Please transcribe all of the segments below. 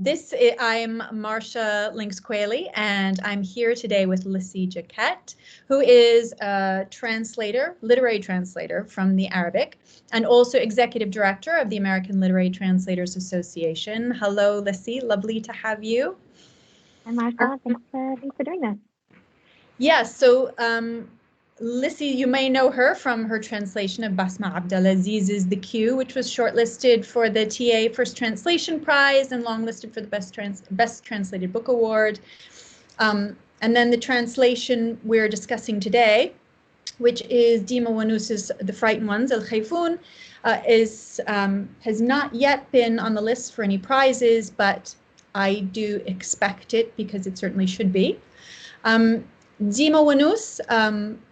I'm Marcia Lynx-Quayle, and I'm here today with Elisabeth Jaquette, who is a translator, literary translator from the Arabic, and also executive director of the American Literary Translators Association. Hello, Lissy, lovely to have you. Hi, Marcia. Thanks for doing this. Yes, so Lissy, you may know her from her translation of Basma Abdel Aziz's The Queue, which was shortlisted for the TA First Translation Prize and longlisted for the Best Translated Book Award. And then the translation we're discussing today, which is Dima Wannous's The Frightened Ones, El-Khayfoun, has not yet been on the list for any prizes, but I do expect it because it certainly should be. Dima Wannous,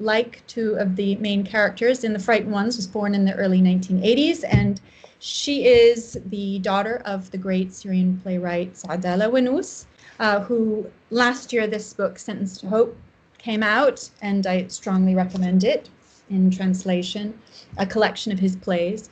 like two of the main characters in The Frightened Ones, was born in the early 1980s, and she is the daughter of the great Syrian playwright Abdel Wannous, who last year this book, Sentenced to Hope, came out, and I strongly recommend it in translation, a collection of his plays.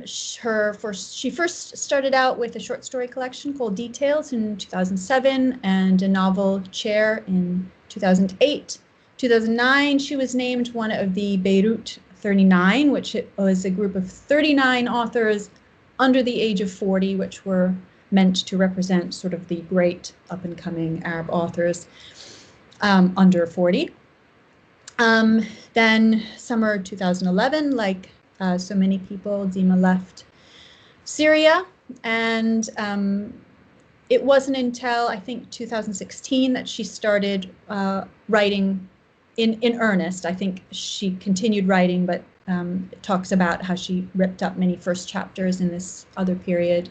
She first started out with a short story collection called Details in 2007 and a novel Chair in 2008. 2009, she was named one of the Beirut 39, which was a group of 39 authors under the age of 40, which were meant to represent sort of the great up-and-coming Arab authors under 40. Then summer 2011, like so many people, Dima left Syria, and it wasn't until I think 2016 that she started writing in earnest. I think she continued writing, but it talks about how she ripped up many first chapters in this other period.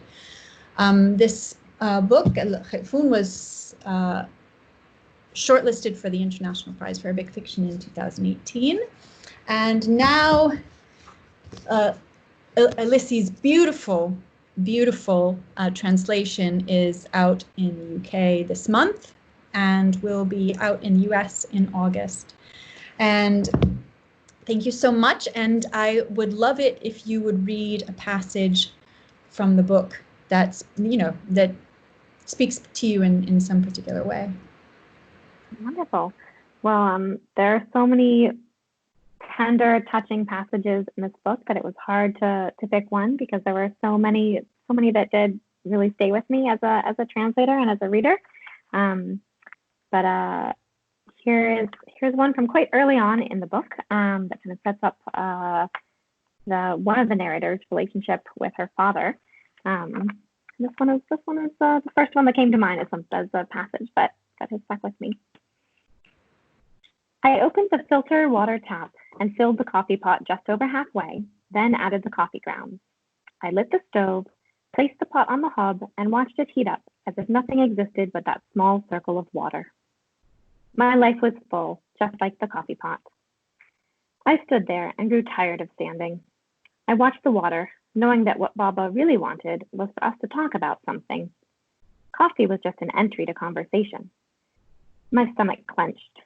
This book, El-Khayfoun, was shortlisted for the International Prize for Arabic Fiction in 2018, and now Alyssa's beautiful translation is out in the UK this month and will be out in the US in August. And thank you so much. And I would love it if you would read a passage from the book that's, that speaks to you in some particular way. Wonderful. Well, there are so many tender, touching passages in this book that it was hard to pick one because there were so many that did really stay with me as a translator and as a reader. But here's one from quite early on in the book that kind of sets up one of the narrators' relationship with her father. This one is the first one that came to mind as a passage, but that has stuck with me. I opened the filter water tap and filled the coffee pot just over halfway, then added the coffee grounds. I lit the stove, placed the pot on the hob, and watched it heat up as if nothing existed but that small circle of water. My life was full, just like the coffee pot. I stood there and grew tired of standing. I watched the water, knowing that what Baba really wanted was for us to talk about something. Coffee was just an entry to conversation. My stomach clenched.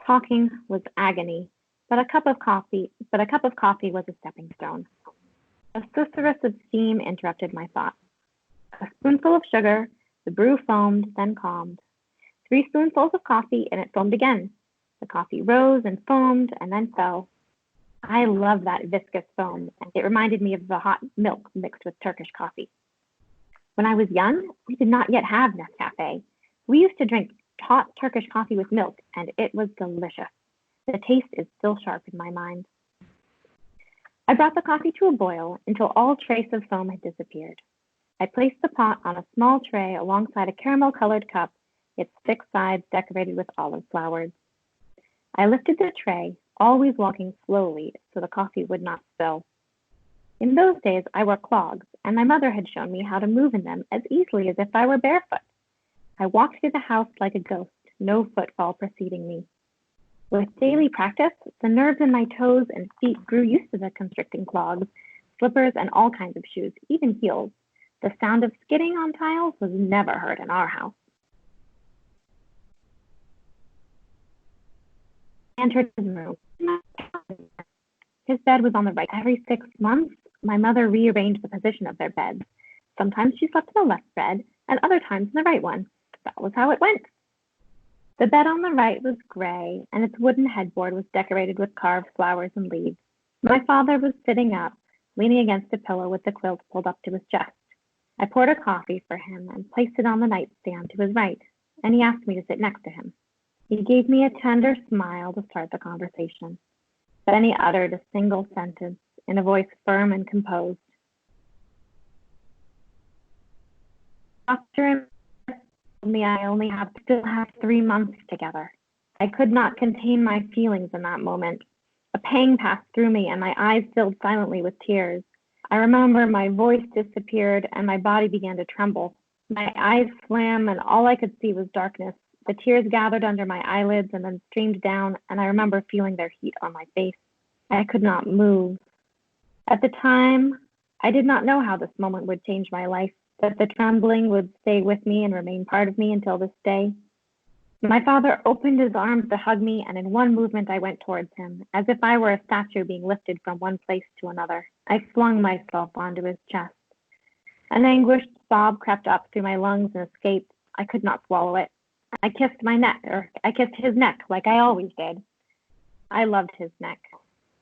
Talking was agony, but a cup of coffee was a stepping stone. A susurrus of steam interrupted my thoughts. A spoonful of sugar, the brew foamed, then calmed. 3 spoonfuls of coffee, and it foamed again. The coffee rose and foamed, and then fell. I love that viscous foam, and it reminded me of the hot milk mixed with Turkish coffee. When I was young, we did not yet have Nescafe. We used to drink hot Turkish coffee with milk, and it was delicious. The taste is still sharp in my mind. I brought the coffee to a boil until all trace of foam had disappeared. I placed the pot on a small tray alongside a caramel-colored cup, its 6 sides decorated with olive flowers. I lifted the tray, always walking slowly so the coffee would not spill. In those days, I wore clogs, and my mother had shown me how to move in them as easily as if I were barefoot. I walked through the house like a ghost, no footfall preceding me. With daily practice, the nerves in my toes and feet grew used to the constricting clogs, slippers, and all kinds of shoes, even heels. The sound of skidding on tiles was never heard in our house. I entered his room. His bed was on the right. Every 6 months, my mother rearranged the position of their beds. Sometimes she slept in the left bed, and other times in the right one. That was how it went. The bed on the right was gray, and its wooden headboard was decorated with carved flowers and leaves. My father was sitting up, leaning against a pillow with the quilt pulled up to his chest. I poured a coffee for him and placed it on the nightstand to his right, and he asked me to sit next to him. He gave me a tender smile to start the conversation. Then he uttered a single sentence in a voice firm and composed. Doctor told me I only still have 3 months together. I could not contain my feelings in that moment. A pang passed through me and my eyes filled silently with tears. I remember my voice disappeared and my body began to tremble. My eyes swam and all I could see was darkness. The tears gathered under my eyelids and then streamed down, and I remember feeling their heat on my face. I could not move. At the time, I did not know how this moment would change my life, that the trembling would stay with me and remain part of me until this day. My father opened his arms to hug me, and in one movement I went towards him, as if I were a statue being lifted from one place to another. I flung myself onto his chest. An anguished sob crept up through my lungs and escaped. I could not swallow it. I kissed his neck like I always did. I loved his neck.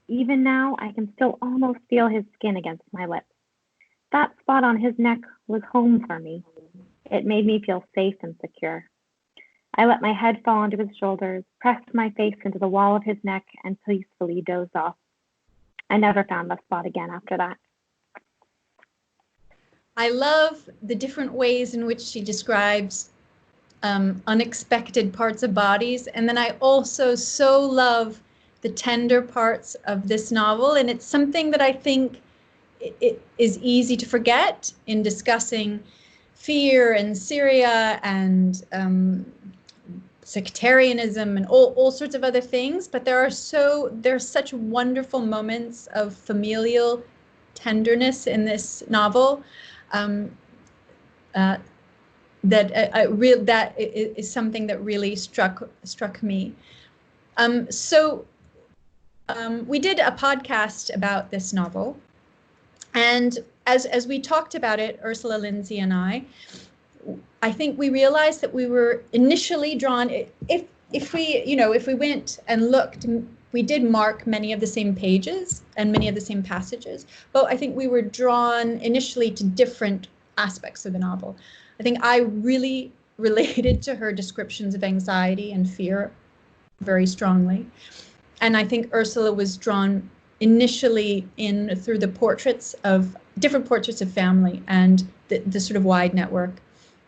Even now, I can still almost feel his skin against my lips. That spot on his neck was home for me. It made me feel safe and secure. I let my head fall onto his shoulders, pressed my face into the wall of his neck, and peacefully dozed off. I never found that spot again after that. I love the different ways in which she describes unexpected parts of bodies. And then I also so love the tender parts of this novel. And it's something that I think it is easy to forget in discussing fear and Syria and sectarianism and all sorts of other things. But there are such wonderful moments of familial tenderness in this novel. That is something that really struck me. We did a podcast about this novel, and as we talked about it, Ursula, Lindsay, and I think we realized that we were initially drawn. If we went and looked, we did mark many of the same pages and many of the same passages, but I think we were drawn initially to different aspects of the novel. I think I really related to her descriptions of anxiety and fear very strongly. And I think Ursula was drawn initially in through the different portraits of family and the sort of wide network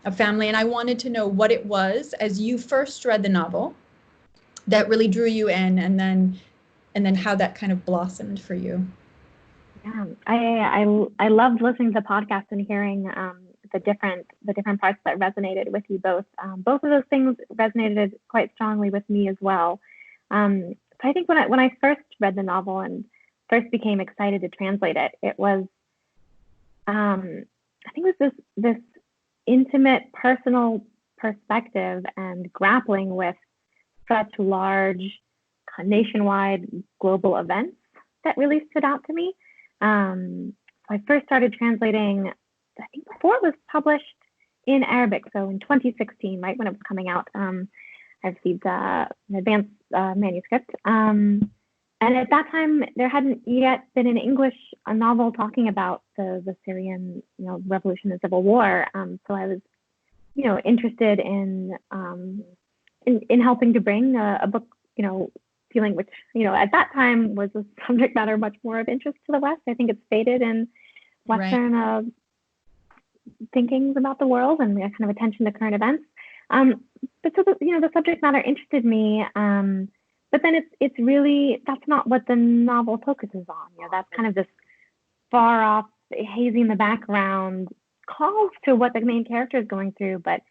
of family. And I wanted to know what it was, as you first read the novel, that really drew you in, and then how that kind of blossomed for you. Yeah, I loved listening to the podcast and hearing the different parts that resonated with you both. Both of those things resonated quite strongly with me as well. So I think when I first read the novel and first became excited to translate it, it was I think it was this intimate, personal perspective and grappling with such large, nationwide, global events that really stood out to me. I first started translating, I think before it was published in Arabic, so in 2016, right when it was coming out. I received an advanced manuscript. And at that time, there hadn't yet been in English a novel talking about the Syrian, revolution and civil war. So I was, interested in helping to bring a book, feeling which, at that time was a subject matter much more of interest to the West. I think it's faded in Western thinkings about the world and kind of attention to current events. But so the subject matter interested me. But then it's really, that's not what the novel focuses on. That's kind of this far off, hazy in the background, calls to what the main character is going through. But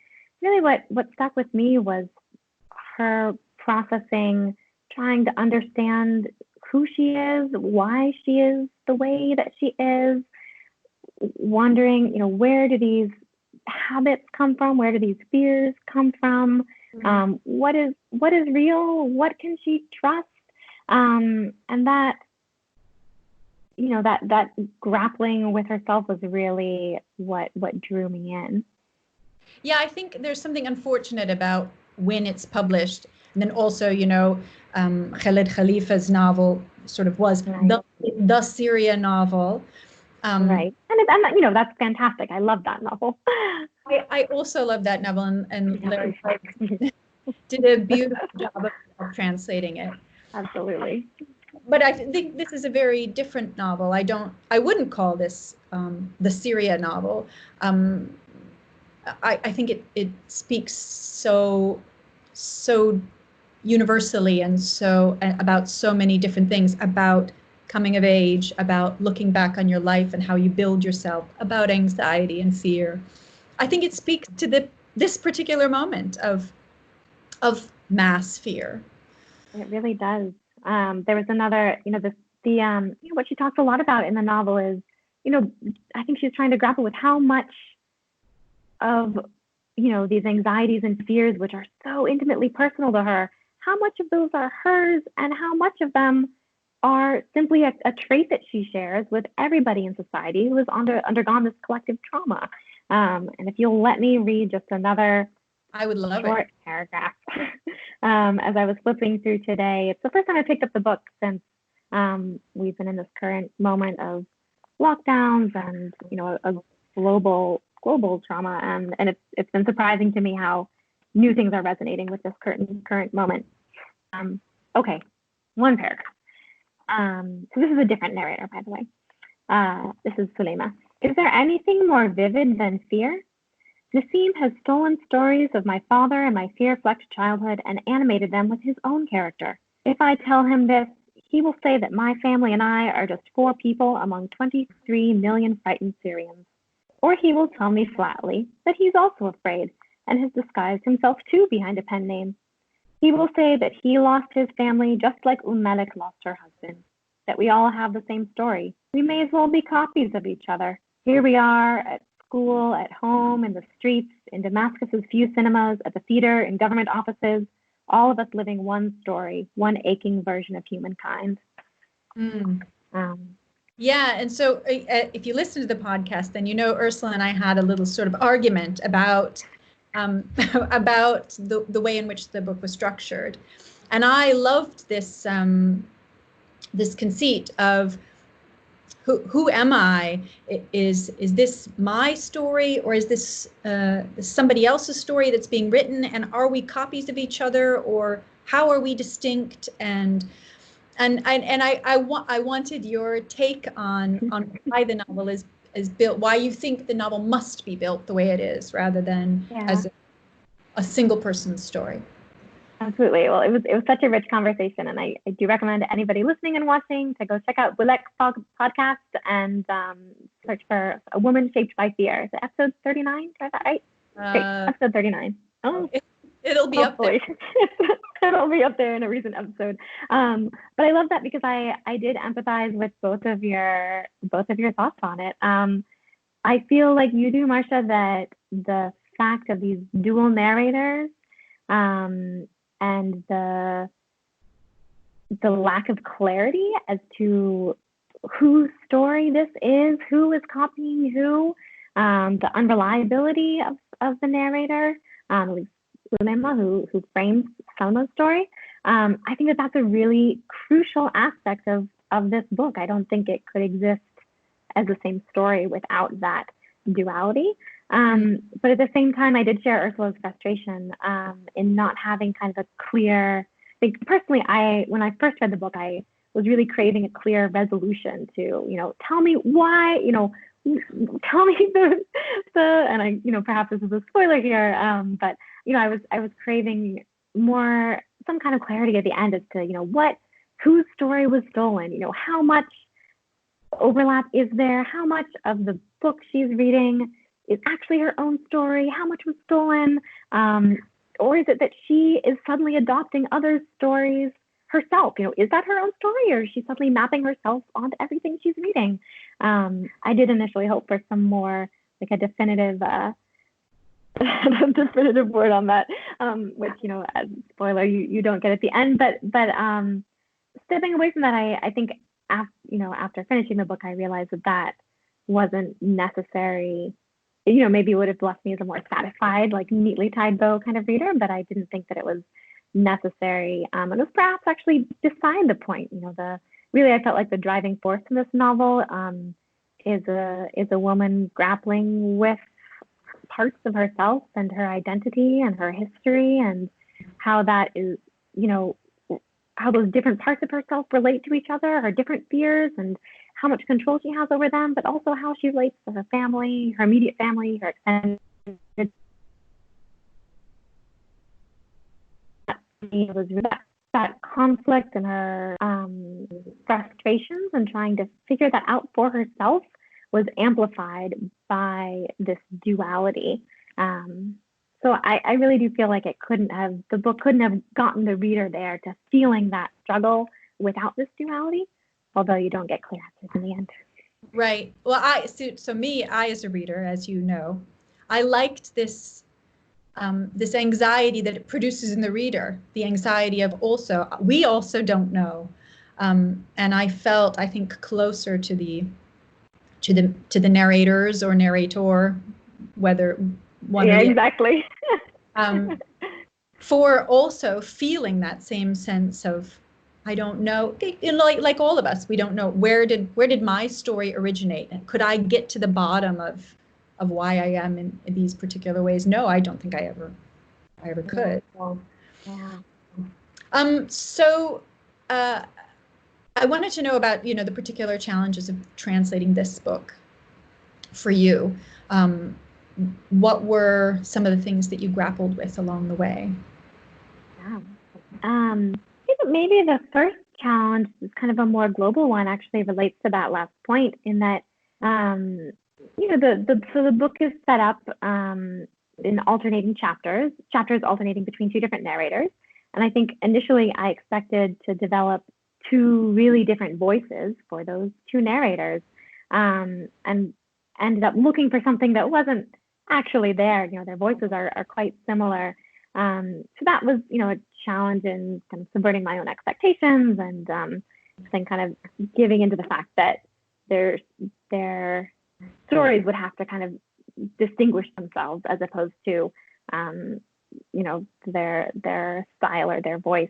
really what stuck with me was her processing, trying to understand who she is, why she is the way that she is, wondering, where do these habits come from? Where do these fears come from? What is real? What can she trust? And that, that grappling with herself was really what drew me in. Yeah, I think there's something unfortunate about when it's published. And then also, Khaled Khalifa's novel sort of was the Syria novel. Right. And that's fantastic. I love that novel. I also love that novel, and Larry did a beautiful job of translating it. Absolutely. But I think this is a very different novel. I wouldn't call this the Syria novel. I think it speaks so universally and so about so many different things, about coming of age, about looking back on your life and how you build yourself, about anxiety and fear. I think it speaks to this particular moment of mass fear. It really does. There was another, what she talks a lot about in the novel is, I think she's trying to grapple with how much of, these anxieties and fears, which are so intimately personal to her, how much of those are hers and how much of them are simply a trait that she shares with everybody in society who has undergone this collective trauma. And if you'll let me read just another short paragraph. As I was flipping through today, it's the first time I picked up the book since we've been in this current moment of lockdowns and a global trauma, and it's been surprising to me how new things are resonating with this current moment. Okay, one paragraph. So this is a different narrator, by the way. This is Sulema. Is there anything more vivid than fear? Nassim has stolen stories of my father and my fear-flecked childhood and animated them with his own character. If I tell him this, he will say that my family and I are just 4 people among 23 million frightened Syrians. Or he will tell me flatly that he's also afraid and has disguised himself too behind a pen name. He will say that he lost his family just like Malik lost her husband, that we all have the same story. We may as well be copies of each other. Here we are at school, at home, in the streets, in Damascus's few cinemas, at the theater, in government offices, all of us living one story, one aching version of humankind. Yeah, and so if you listen to the podcast, then Ursula and I had a little sort of argument about the way in which the book was structured, and I loved this this conceit of who am I? Is this my story, or is this somebody else's story that's being written? And are we copies of each other, or how are we distinct? And I wanted your take on why the novel is built, why you think the novel must be built the way it is, rather than as a single person's story. Absolutely. Well, it was such a rich conversation, and I do recommend anybody listening and watching to go check out Boulek's podcast and search for A Woman Shaped by Fear. Is it episode 39? Did I have that right? Great. Episode 39. Oh, it'll be hopefully. Up there. It'll be up there in a recent episode. But I love that because I did empathize with both of your thoughts on it. I feel like you do, Marcia, that the fact of these dual narrators and the lack of clarity as to whose story this is, who is copying who, the unreliability of the narrator, Sulema, who frames Salma's story. I think that's a really crucial aspect of this book. I don't think it could exist as the same story without that duality. But at the same time, I did share Ursula's frustration in not having kind of a clear, personally, when I first read the book, I was really craving a clear resolution to, tell me why, tell me the and I, perhaps this is a spoiler here, but, I was craving some kind of clarity at the end as to, whose story was stolen, how much overlap is there, how much of the book she's reading is actually her own story, how much was stolen, or is it that she is suddenly adopting others' stories herself? Is that her own story, or is she suddenly mapping herself onto everything she's reading? I did initially hope for some more, like a definitive word on that, which, as spoiler, you don't get at the end. But stepping away from that, I think after finishing the book, I realized that wasn't necessary. Maybe it would have left me as a more satisfied, like neatly tied bow kind of reader, but I didn't think that it was necessary. And it was perhaps actually beside the point. Really, I felt like the driving force in this novel is a woman grappling with parts of herself and her identity and her history, and how that is, how those different parts of herself relate to each other, her different fears, and how much control she has over them, but also how she relates to her family, her immediate family, her extended. That conflict and her frustrations and trying to figure that out for herself was amplified by this duality. So I really do feel like the book couldn't have gotten the reader there to feeling that struggle without this duality, although you don't get clear answers in the end. Right. Well, I as a reader, as you know, I liked this this anxiety that it produces in the reader, the anxiety of we also don't know. And I felt, I think, closer to the narrators or narrator, whether one. Yeah, exactly. For also feeling that same sense of, I don't know, like all of us, we don't know where did my story originate, and could I get to the bottom of why I am in these particular ways? No, I don't think I ever could. Yeah. So I wanted to know about, the particular challenges of translating this book for you. What were some of the things that you grappled with along the way? Yeah. I think maybe the first challenge is kind of a more global one, actually relates to that last point, in that so the book is set up in alternating chapters alternating between two different narrators. And I think initially I expected to develop two really different voices for those two narrators, and ended up looking for something that wasn't actually there. Their voices are quite similar. So that was, a challenge in kind of subverting my own expectations, and then kind of giving into the fact that their stories would have to kind of distinguish themselves as opposed to, their style or their voice.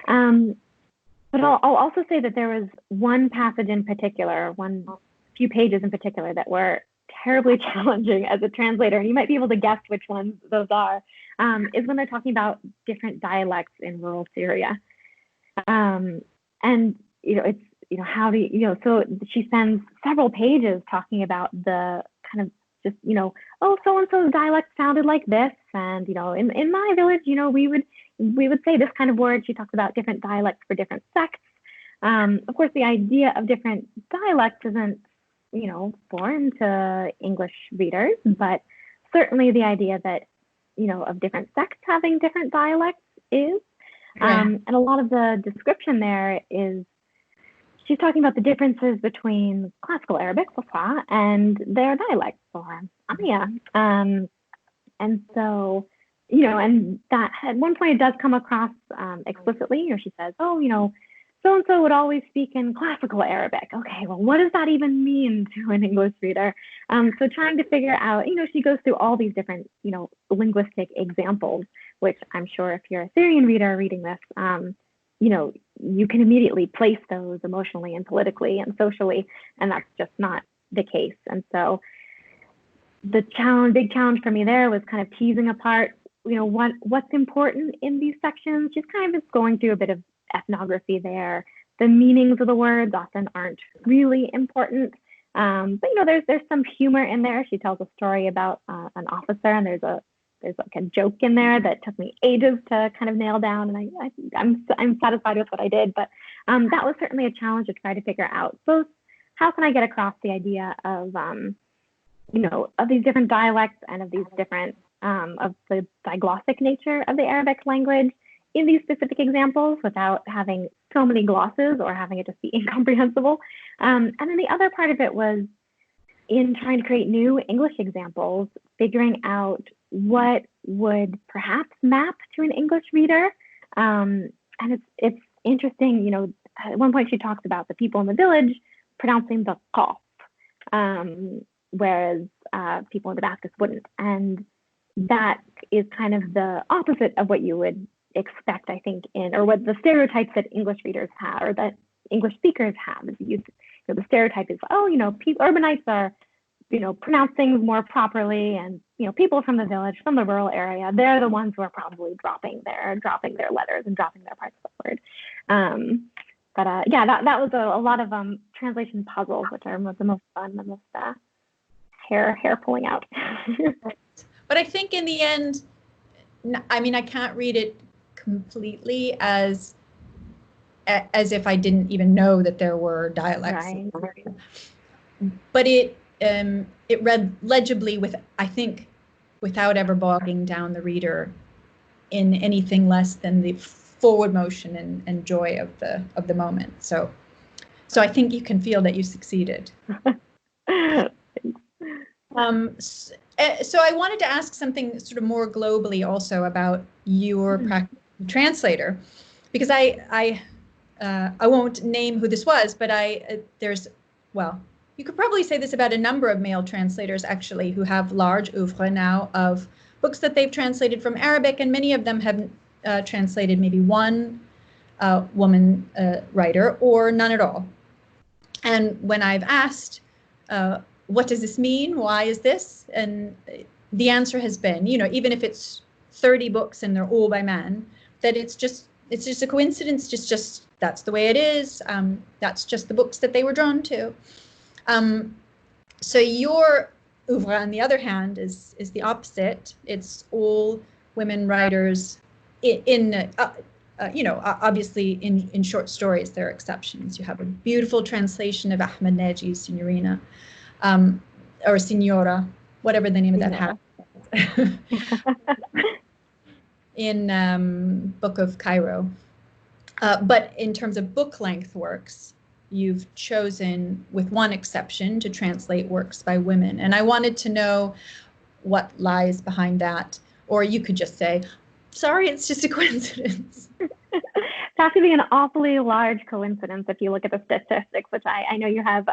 But I'll also say that there was one passage in particular, few pages in particular, that were terribly challenging as a translator, and you might be able to guess which ones those are, is when they're talking about different dialects in rural Syria. And, it's, how do you, so she spends several pages talking about the kind of just, so-and-so's dialect sounded like this. And, in my village, we would say this kind of word. She talks about different dialects for different sects. Of course, the idea of different dialects isn't, foreign to English readers, but certainly the idea that, of different sects having different dialects is. Right. And a lot of the description there is, she's talking about the differences between classical Arabic, Fusha, and their dialects, or Adania. And so, and that at one point it does come across explicitly, she says, so-and-so would always speak in classical Arabic. Okay, well, what does that even mean to an English reader? So trying to figure out, she goes through all these different, linguistic examples, which I'm sure if you're a Syrian reader reading this, you can immediately place those emotionally and politically and socially, and that's just not the case. And so the big challenge for me there was kind of teasing apart, what's important in these sections. Just kind of just going through a bit of ethnography there. The meanings of the words often aren't really important, but there's some humor in there. She tells a story about an officer, and there's like a joke in there that took me ages to kind of nail down, and I'm satisfied with what I did. But that was certainly a challenge to try to figure out both how can I get across the idea of of these different dialects and of these different of the diglossic nature of the Arabic language in these specific examples without having so many glosses or having it just be incomprehensible. And then the other part of it was in trying to create new English examples, figuring out what would perhaps map to an English reader. And it's interesting, at one point she talks about the people in the village pronouncing the qaf, whereas people in Damascus wouldn't. And that is kind of the opposite of what you would expect, I think, or what the stereotypes that English readers have, or that English speakers have. The stereotype is, urbanites are, pronounce things more properly, and people from the village, from the rural area, they're the ones who are probably dropping their letters and dropping their parts of the word. That was a lot of translation puzzles, which are the most fun, the most hair pulling out. But I think in the end, I can't read it completely as if I didn't even know that there were dialects. Right. But it read legibly without ever bogging down the reader in anything less than the forward motion and joy of the moment. So I think you can feel that you succeeded. So I wanted to ask something sort of more globally also about your practice as a translator, because I won't name who this was, but you could probably say this about a number of male translators actually who have large oeuvre now of books that they've translated from Arabic, and many of them have translated maybe one woman writer or none at all. And when I've asked, what does this mean? Why is this? And the answer has been, even if it's 30 books and they're all by men, that it's just a coincidence. Just that's the way it is. That's just the books that they were drawn to. So your oeuvre, on the other hand, is the opposite. It's all women writers obviously in short stories. There are exceptions. You have a beautiful translation of Ahmed Naji's Signorina, or Signora, whatever the name of that has, in Book of Cairo. But in terms of book length works, you've chosen, with one exception, to translate works by women. And I wanted to know what lies behind that. Or you could just say, sorry, it's just a coincidence. It's actually an awfully large coincidence if you look at the statistics, which I know you have.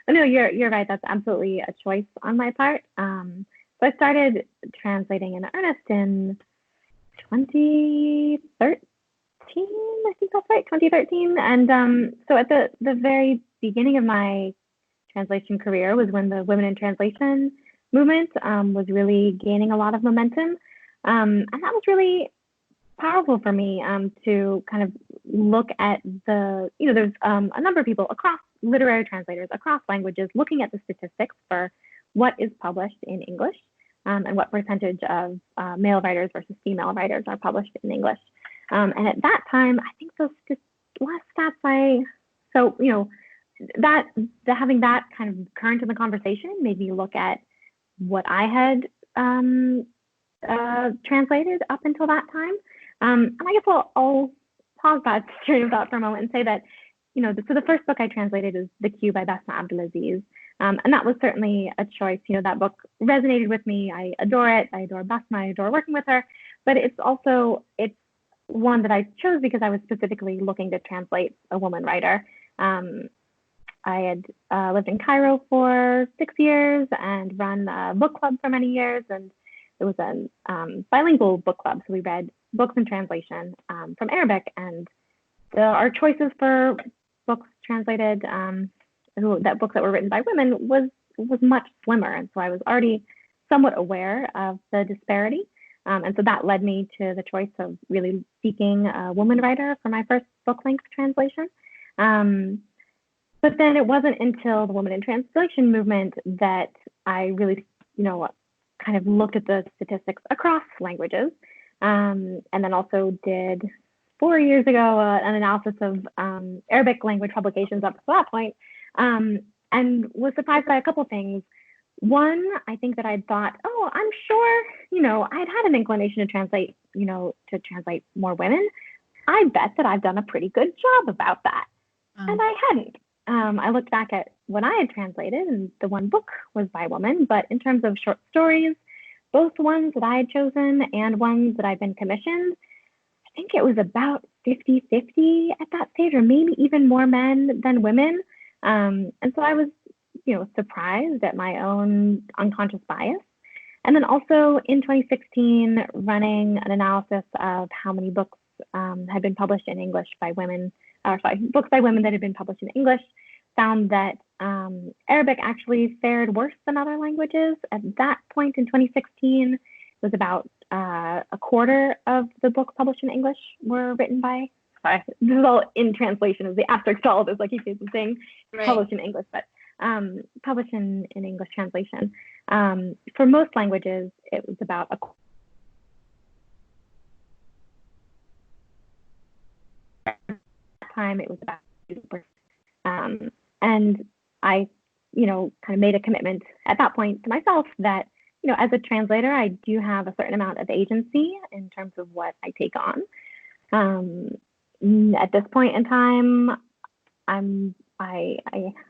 No, you're right. That's absolutely a choice on my part. So I started translating in earnest in 2013. I think that's right, 2013. And so at the very beginning of my translation career was when the Women in Translation movement was really gaining a lot of momentum. And that was really powerful for me to kind of look at there's a number of people across literary translators across languages looking at the statistics for what is published in English and what percentage of male writers versus female writers are published in English. And at that time, I think those last stats having that kind of current in the conversation made me look at what I had translated up until that time. And I guess I'll pause that train of thought for a moment and say that, so the first book I translated is The Queue by Basma Abdelaziz. And that was certainly a choice. That book resonated with me. I adore it. I adore Basma. I adore working with her. But it's one that I chose because I was specifically looking to translate a woman writer. I had lived in Cairo for 6 years and run a book club for many years. And it was a bilingual book club. So we read books in translation from Arabic. And our choices for books translated, books that were written by women was much slimmer. And so I was already somewhat aware of the disparity. And so that led me to the choice of really seeking a woman writer for my first book-length translation. But then it wasn't until the Women in Translation movement that I really, kind of looked at the statistics across languages. And then also did 4 years ago an analysis of Arabic language publications up to that point, and was surprised by a couple things. One, I think that I'd thought, I'm sure, I'd had an inclination to translate, to translate more women. I bet that I've done a pretty good job about that. And I hadn't. I looked back at what I had translated, and the one book was by women, but in terms of short stories, both ones that I had chosen and ones that I've been commissioned, think it was about 50-50 at that stage, or maybe even more men than women. And so I was, surprised at my own unconscious bias. And then also in 2016, running an analysis of how many books had been published in English by women, books by women that had been published in English, found that Arabic actually fared worse than other languages. At that point in 2016, it was about a quarter of the books published in English were written by, this is all in translation, as the asterisk to all of this, like you say something published in English, but published in English translation. For most languages, it was about a time, it was about 2%. And I, kind of made a commitment at that point to myself that, as a translator, I do have a certain amount of agency in terms of what I take on. At this point in time, I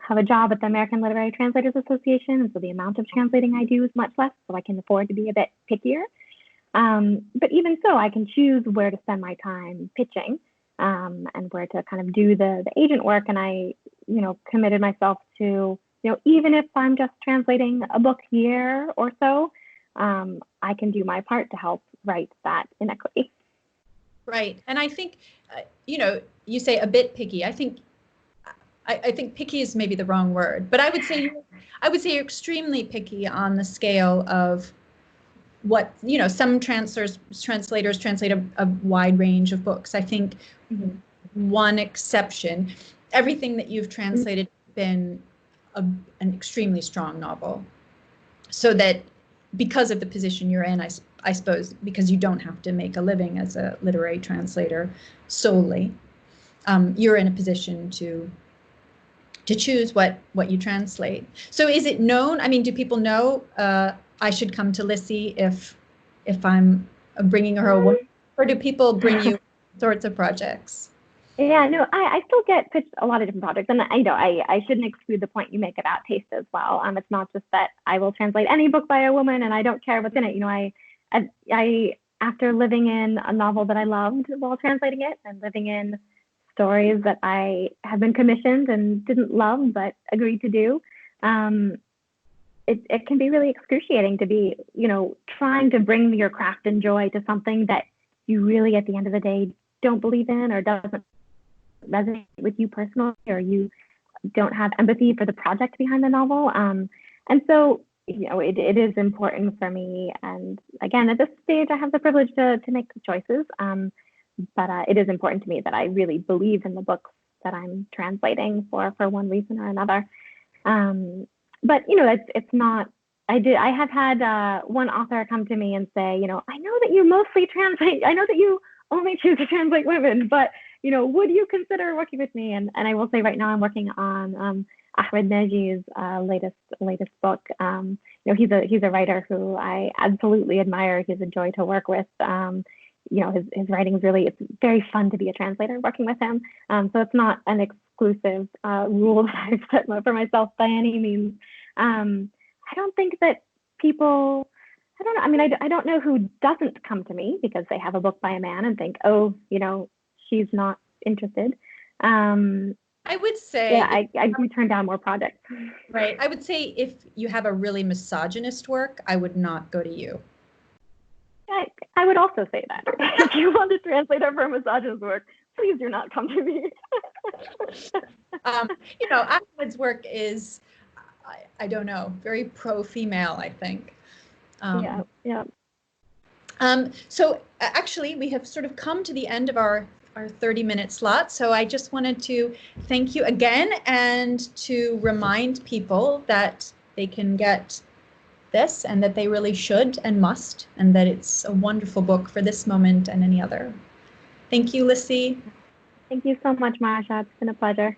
have a job at the American Literary Translators Association, and so the amount of translating I do is much less, so I can afford to be a bit pickier. But even so, I can choose where to spend my time pitching and where to kind of do the agent work. And I, committed myself to, even if I'm just translating a book here or so, I can do my part to help right that inequity. Right. And I think, you say a bit picky. I think picky is maybe the wrong word, but I would say you're extremely picky on the scale of what, some translators translate a wide range of books. I think one exception, everything that you've translated has been an extremely strong novel. So that because of the position you're in, I suppose, because you don't have to make a living as a literary translator solely, you're in a position to choose what you translate. So is it known? I mean, do people know I should come to Lissy if I'm bringing her a woman, or do people bring you sorts of projects? Yeah, no, I still get pitched a lot of different projects, and I shouldn't exclude the point you make about taste as well. It's not just that I will translate any book by a woman and I don't care what's in it. I after living in a novel that I loved while translating it, and living in stories that I have been commissioned and didn't love but agreed to do, it can be really excruciating to be, trying to bring your craft and joy to something that you really, at the end of the day, don't believe in or doesn't resonate with you personally, or you don't have empathy for the project behind the novel. And so, it is important for me. And again, at this stage, I have the privilege to make the choices. But it is important to me that I really believe in the books that I'm translating for one reason or another. But it's not. I have had one author come to me and say, I know that you mostly translate. I know that you only choose to translate women, but would you consider working with me? And I will say right now I'm working on Ahmed Naji's latest book. He's a writer who I absolutely admire. He's a joy to work with. His writing is it's very fun to be a translator working with him. So it's not an exclusive rule that I've set for myself by any means. I don't think that people, I don't know. I mean, I don't know who doesn't come to me because they have a book by a man and think, oh, she's not interested. I would say, yeah, I do turn down more projects. Right. I would say if you have a really misogynist work, I would not go to you. I would also say that. If you want to translate over misogynist work, please do not come to me. Ahmed's work is, I don't know, very pro-female, I think. Yeah. So actually, we have sort of come to the end of our 30-minute slot. So I just wanted to thank you again and to remind people that they can get this and that they really should and must, and that it's a wonderful book for this moment and any other. Thank you, Lissy. Thank you so much, Marsha. It's been a pleasure.